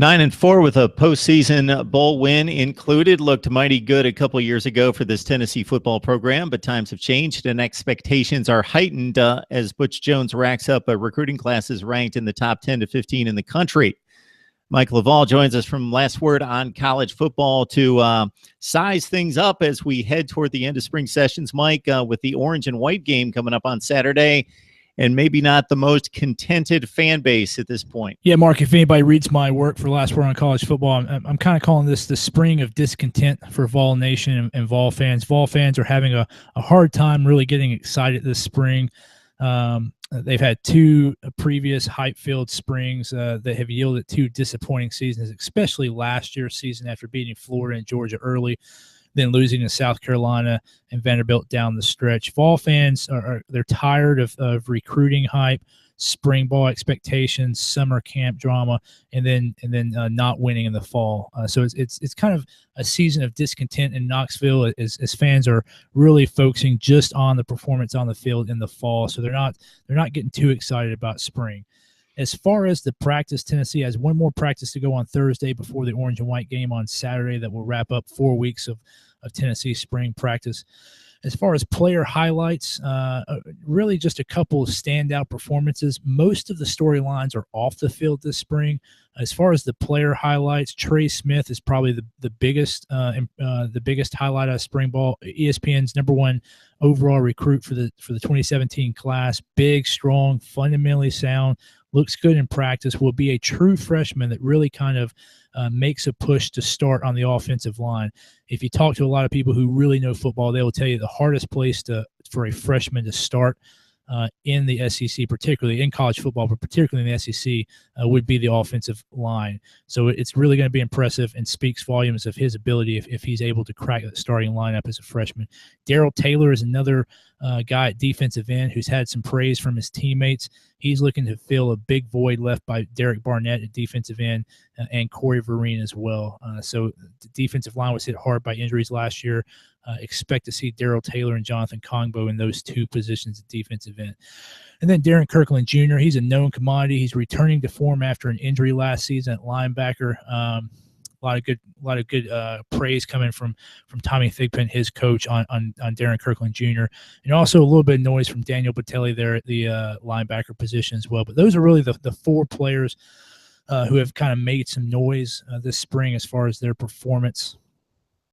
9-4 with a postseason bowl win included. Looked mighty good a couple years ago for this Tennessee football program, but times have changed and expectations are heightened as Butch Jones racks up recruiting classes ranked in the top 10 to 15 in the country. Mike Laval joins us from Last Word on College Football to size things up as we head toward the end of spring sessions. Mike, with the orange and white game coming up on Saturday, and maybe not the most contented fan base at this point. Yeah, Mark, if anybody reads my work for Last Word on College Football, I'm kind of calling this the spring of discontent for Vol Nation and Vol fans. Vol fans are having a hard time really getting excited this spring. They've had two previous hype-filled springs that have yielded two disappointing seasons, especially last year's season after beating Florida and Georgia early, then losing to South Carolina and Vanderbilt down the stretch. Vol fans they're tired of recruiting hype, spring ball expectations, summer camp drama, and then not winning in the fall. So it's kind of a season of discontent in Knoxville as fans are really focusing just on the performance on the field in the fall. So they're not getting too excited about spring. As far as the practice, Tennessee has one more practice to go on Thursday before the orange and white game on Saturday that will wrap up 4 weeks of Tennessee spring practice. As far as player highlights, really just a couple of standout performances. Most of the storylines are off the field this spring. As far as the player highlights, Trey Smith is probably the biggest highlight of spring ball. ESPN's #1 overall recruit for the 2017 class. Big, strong, fundamentally sound. Looks good in practice, will be a true freshman that really kind of makes a push to start on the offensive line. If you talk to a lot of people who really know football, they will tell you the hardest place for a freshman to start in the SEC, particularly in college football, but particularly in the SEC, would be the offensive line. So it's really going to be impressive and speaks volumes of his ability if he's able to crack the starting lineup as a freshman. Darrell Taylor is another guy at defensive end who's had some praise from his teammates. He's looking to fill a big void left by Derek Barnett at defensive end and Corey Vereen as well. So the defensive line was hit hard by injuries last year. Expect to see Darrell Taylor and Jonathan Kongbo in those two positions at defensive end. And then Darrin Kirkland Jr., he's a known commodity. He's returning to form after an injury last season at linebacker. A lot of good praise coming from Tommy Thigpen, his coach, on Darrin Kirkland Jr., and also a little bit of noise from Daniel Batelli there at the linebacker position as well. But those are really the four players who have kind of made some noise this spring as far as their performance